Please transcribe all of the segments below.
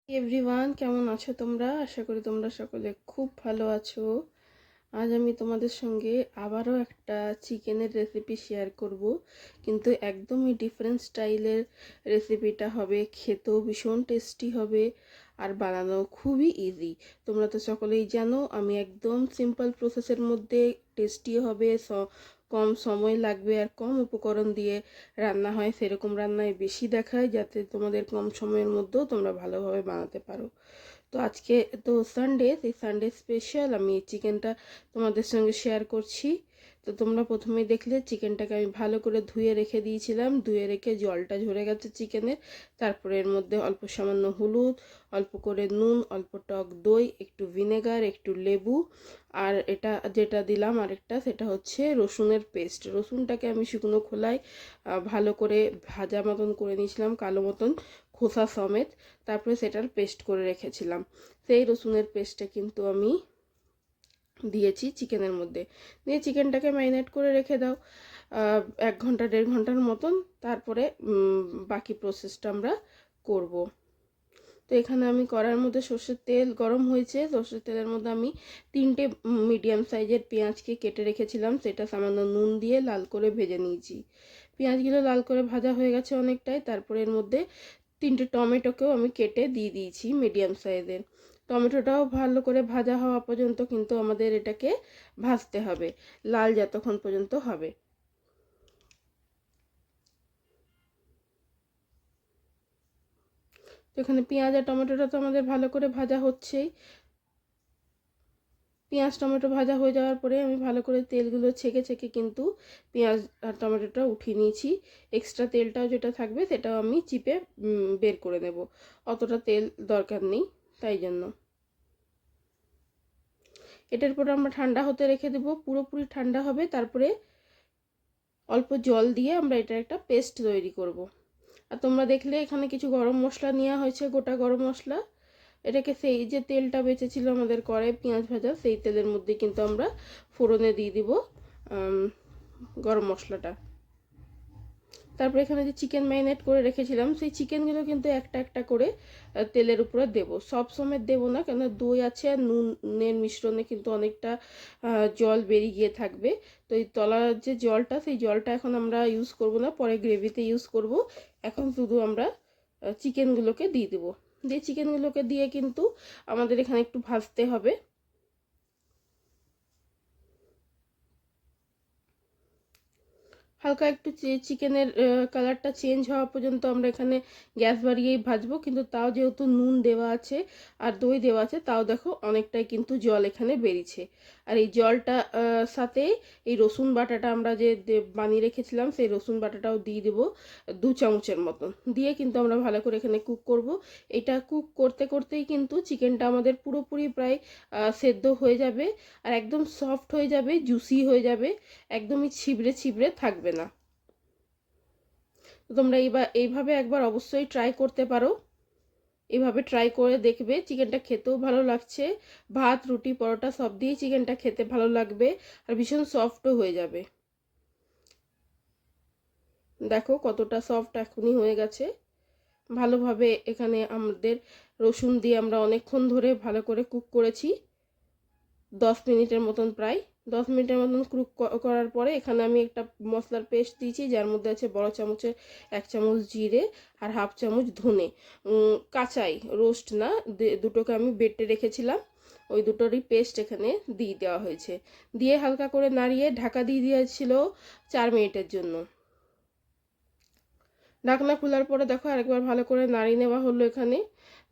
Everyone, কেমন আছো তোমরা? আশা করি তোমরা সকলে খুব ভালো আছো। আজ আমি তোমাদের সঙ্গে আবারও একটা চিকেনের রেসিপি শেয়ার করব, কিন্তু একদমই ডিফারেন্ট স্টাইলের রেসিপিটা হবে। খেতেও ভীষণ টেস্টি হবে আর বানানো খুবই ইজি। তোমরা তো সকলেই জানো আমি একদম সিম্পল প্রসেসের মধ্যে টেস্টি হবে, কম সময় লাগবে আর কম উপকরণ দিয়ে রান্না হয়, সেরকম রান্নায় বেশি দেখায়, যাতে তোমাদের কম সময়ের মধ্যেও তোমরা ভালোভাবে বানাতে পারো। তো আজকে তো সানডে, সেই সানডে স্পেশাল আমি চিকেনটা তোমাদের সঙ্গে শেয়ার করছি। তো তোমরা প্রথমেই দেখলে চিকেনটাকে আমি ভালো করে ধুয়ে রেখে দিয়েছিলাম। ধুয়ে রেখে জলটা ঝরে গেছে চিকেনের। তারপরে এর মধ্যে অল্প সামান্য হলুদ, অল্প করে নুন, অল্প টক দই, একটু ভিনেগার, একটু লেবু, আর এটা যেটা দিলাম আরেকটা, সেটা হচ্ছে রসুনের পেস্ট। রসুনটাকে আমি শুকনো খোলায় ভালো করে ভাজা মতন করে নিয়েছিলাম, কালো মতন খোসা সমেত। তারপরে সেটার পেস্ট করে রেখেছিলাম। সেই রসুনের পেস্টটা কিন্তু আমি দিয়েছি চিকেনের মধ্যে। দিয়ে চিকেনটাকে ম্যারিনেট করে রেখে দাও 1 ঘন্টা 1.5 ঘন্টার মতন। তারপরে বাকি প্রসেসটা আমরা করব। তো এখানে আমি কড়ার মধ্যে সর্ষের তেল গরম হয়েছে। সর্ষের তেলের মধ্যে আমি 3টে মিডিয়াম সাইজের পেঁয়াজকে কেটে রেখেছিলাম, সেটা সামান্য নুন দিয়ে লাল করে ভেজে নিয়েছি। পেঁয়াজগুলো লাল করে ভাজা হয়ে গেছে অনেকটাই। তারপরে এর মধ্যে 3টে টমেটোকেও আমি কেটে দিয়ে দিয়েছি মিডিয়াম সাইজের। টমেটোটাও ভালো করে ভাজা হওয়া পর্যন্ত কিন্তু আমাদের এটাকে ভাজতে হবে, লাল যতক্ষণ পর্যন্ত হবে। তো এখানে পেঁয়াজ আর টমেটোটা তো আমাদের ভালো করে ভাজা হচ্ছেই। পেঁয়াজ টমেটো ভাজা হয়ে যাওয়ার পরে আমি ভালো করে তেলগুলো ছেঁকে ছেঁকে কিন্তু পেঁয়াজ আর টমেটোটা উঠিয়ে নিয়েছি। এক্সট্রা তেলটাও যেটা থাকবে সেটাও আমি চিপে বের করে নেব। অতটা তেল দরকার নেই, তাই জন্য এটার পর আমরা ঠান্ডা হতে রেখে দেব। পুরোপুরি ঠান্ডা হবে, তারপরে অল্প জল দিয়ে আমরা এটা একটা পেস্ট তৈরি করব। আর তোমরা দেখলে এখানে কিছু গরম মশলা নেওয়া হয়েছে, গোটা গরম মশলা। এটাকে সেই যে তেলটা বেঁচেছিল আমাদের কড়াই পেঁয়াজ ভাজা, সেই তেলের মধ্যে কিন্তু আমরা ফোড়নে দিয়ে দিব গরম মশলাটা। তারপর এখানে যে চিকেন ম্যারিনেট করে রেখেছিলাম, সেই চিকেনগুলো কিন্তু একটা একটা করে তেলের উপরে দেব। সব সময় দেব না, কেন দই আছে আর নুনের মিশ্রণে কিন্তু অনেকটা জল বেরিয়ে গিয়ে থাকবে। তো এই তলার যে জলটা, সেই জলটা এখন আমরা ইউজ করব না, পরে গ্রেভিতে ইউজ করব। এখন শুধু আমরা চিকেনগুলোকে দিয়ে দেবো। দিয়ে চিকেনগুলোকে দিয়ে কিন্তু আমাদের এখানে একটু ভাজতে হবে। হালকা একটু চিকেনের কালারটা চেঞ্জ হওয়া পর্যন্ত আমরা এখানে গ্যাস বাড়িয়েই ভাজবো। কিন্তু তাও যেহেতু নুন দেওয়া আছে আর দই দেওয়া আছে, তাও দেখো অনেকটাই কিন্তু জল এখানে বেরিয়েছে। আর এই জলটা সাথে এই রসুন বাটাটা আমরা যে বানিয়ে রেখেছিলাম, সেই রসুন বাটাটাও দিয়ে দেবো 2 চামচের মতন। দিয়ে কিন্তু আমরা ভালো করে এখানে কুক করব। এটা কুক করতে করতেই কিন্তু চিকেনটা আমাদের পুরোপুরি প্রায় সেদ্ধ হয়ে যাবে আর একদম সফট হয়ে যাবে, জুসি হয়ে যাবে, একদমই ছিবড়ে ছিবড়ে থাকবে না। তোমরা এইভাবে একবার অবশ্যই ট্রাই করতে পারো। এইভাবে ট্রাই করে দেখবে, চিকেনটা খেতেও ভালো লাগছে। ভাত, রুটি, পরোটা সব দিয়েই চিকেনটা খেতে ভালো লাগবে আর ভীষণ সফটও হয়ে যাবে। দেখো কতটা সফট এখনই হয়ে গেছে। ভালোভাবে এখানে আমাদের রসুন দিয়ে আমরা অনেকক্ষণ ধরে ভালো করে কুক করেছি, 10 মিনিটের মতন, প্রায় 10 মিনিটের মতন কুক করার পরে এখানে আমি একটা মশলার পেস্ট দিয়েছি, যার মধ্যে আছে বড় চামচের 1 চামচ জিরে আর 1/2 চামচ ধনে, কাঁচাই, রোস্ট না, দুটোকে আমি বেটে রেখেছিলাম। ওই দুটোরই পেস্ট এখানে দিয়ে দেওয়া হয়েছে। দিয়ে হালকা করে নাড়িয়ে ঢাকা দিয়ে দিয়েছিল 4 মিনিটের জন্য। ঢাকনা খোলার পরে দেখো আরেকবার ভালো করে নাড়িয়ে নেওয়া হলো এখানে।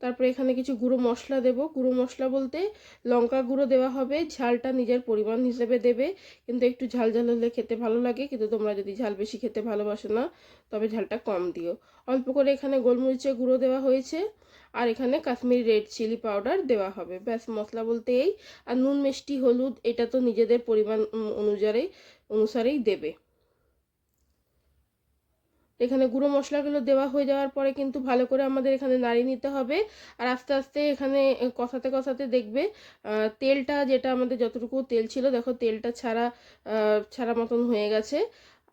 তারপরে এখানে কিছু গুঁড়ো মশলা দেব। গুঁড়ো মশলা বলতে লঙ্কা গুঁড়ো দেওয়া হবে, ঝালটা নিজের পরিমাণ হিসেবে দেবে। কিন্তু একটু ঝাল ঝাল হলে খেতে ভালো লাগে, কিন্তু তোমরা যদি ঝাল বেশি খেতে ভালোবাসো না, তবে ঝালটা কম দিও। অল্প করে এখানে গোলমরিচের গুঁড়ো দেওয়া হয়েছে আর এখানে কাশ্মীরি রেড চিলি পাউডার দেওয়া হবে। ব্যাস, মশলা বলতে এই। আর নুন, মিষ্টি, হলুদ এটা তো নিজেদের পরিমাণ অনুসারেই দেবে। এখানে গুঁড়ো মশলাগুলো দেওয়া হয়ে যাওয়ার পরে কিন্তু ভালো করে আমাদের এখানে নাড়িয়ে নিতে হবে। আর আস্তে আস্তে এখানে কষাতে কষাতে দেখবে তেলটা, যেটা আমাদের যতটুকু তেল ছিল, দেখো তেলটা ছাড়া ছাড়া মতন হয়ে গেছে।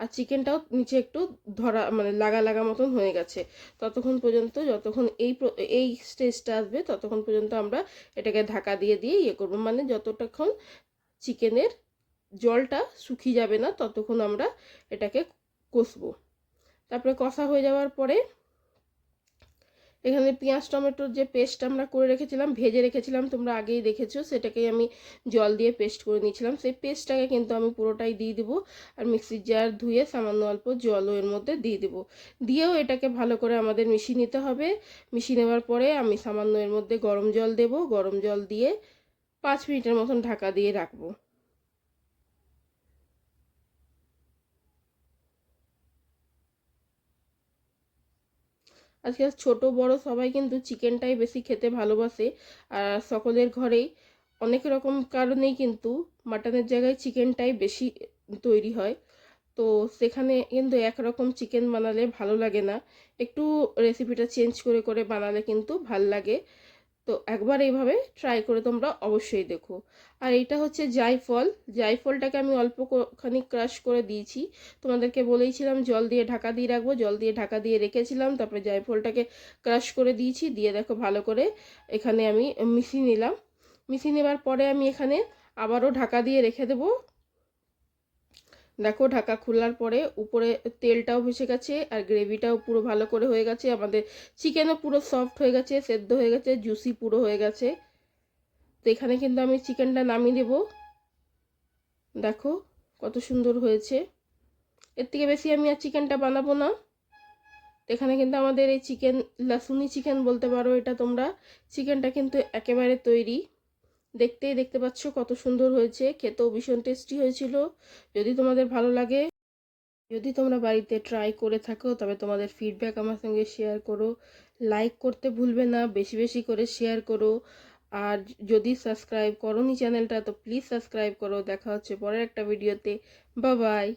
আর চিকেনটাও নিচে একটু ধরা মানে লাগা লাগা মতন হয়ে গেছে। ততক্ষণ পর্যন্ত, যতক্ষণ এই স্টেজটা আসবে ততক্ষণ পর্যন্ত আমরা এটাকে ঢাকা দিয়ে দিয়ে ইয়ে করবো, মানে যতক্ষণ চিকেনের জলটা শুকিয়ে যাবে না ততক্ষণ আমরা এটাকে কষবো। তারপরে কষা হয়ে যাওয়ার পরে এখানে পেঁয়াজ টমেটোর যে পেস্ট আমরা করে রেখেছিলাম, ভেজে রেখেছিলাম, তোমরা আগেই দেখেছো, সেটাকেই আমি জল দিয়ে পেস্ট করে নিয়েছিলাম। সেই পেস্টটাকে কিন্তু আমি পুরোটাই দিয়ে দেবো, আর মিক্সির জার ধুয়ে সামান্য অল্প জলও এর মধ্যে দিয়ে দেবো। দিয়েও এটাকে ভালো করে আমাদের মিশিয়ে নিতে হবে। মিশিয়ে নেওয়ার পরে আমি সামান্য এর মধ্যে গরম জল দেবো, গরম জল দিয়ে 5 মিনিটের মতন ঢাকা দিয়ে রাখবো। আজকাল ছোট বড় সবাই কিন্তু চিকেনটাই বেশি খেতে ভালোবাসে, আর সকলের ঘরেই অনেক রকম কারণেই কিন্তু মাটনের জায়গায় চিকেনটাই বেশি তৈরি হয়। তো সেখানে কিন্তু একরকম চিকেন বানালে ভালো লাগে না, একটু রেসিপিটা চেঞ্জ করে করে বানালে কিন্তু ভাল লাগে। তো একবার এইভাবে ট্রাই করে তোমরা অবশ্যই দেখো। আর এটা হচ্ছে জায়ফল, জায়ফলটাকে আমি অল্প খানি ক্রাশ করে দিয়েছি। তোমাদেরকে বলেইছিলাম জল দিয়ে ঢাকা দিয়ে রাখবো, জল দিয়ে ঢাকা দিয়ে রেখেছিলাম, তারপরে জায়ফলটাকে ক্রাশ করে দিয়েছি, দিয়ে দেখো ভালো করে এখানে আমি মিশিয়ে নিলাম। মিশিয়ে নেবার পরে আমি এখানে আবারও ঢাকা দিয়ে রেখে দেবো। দেখো ঢাকা খোলার পরে উপরে তেলটাও ভেসে গেছে আর গ্রেভিটাও পুরো ভালো করে হয়ে গেছে, আমাদের চিকেনও পুরো সফট হয়ে গেছে, সেদ্ধ হয়ে গেছে, জুসি পুরো হয়ে গেছে। তো এখানে কিন্তু আমি চিকেনটা নামিয়ে দেব। দেখো কত সুন্দর হয়েছে। এর থেকে বেশি আমি আর চিকেনটা বানাবো না। এখানে কিন্তু আমাদের এই চিকেন, লাসুনি চিকেন বলতে পারো এটা তোমরা, চিকেনটা কিন্তু একেবারে তৈরি। দেখতেই দেখতে পাচ্ছ কত সুন্দর হয়েছে, খেতেও ভীষণ টেস্টি হয়েছিল। যদি তোমাদের ভালো লাগে, যদি তোমরা বাড়িতে ট্রাই করে থাকো, তবে তোমাদের ফিডব্যাক আমার সঙ্গে শেয়ার করো। লাইক করতে ভুলবে না, বেশি বেশি করে শেয়ার করো। আর যদি সাবস্ক্রাইব করোনি চ্যানেলটা, তো প্লিজ সাবস্ক্রাইব করো। দেখা হচ্ছে পরের একটা ভিডিওতে। Bye bye.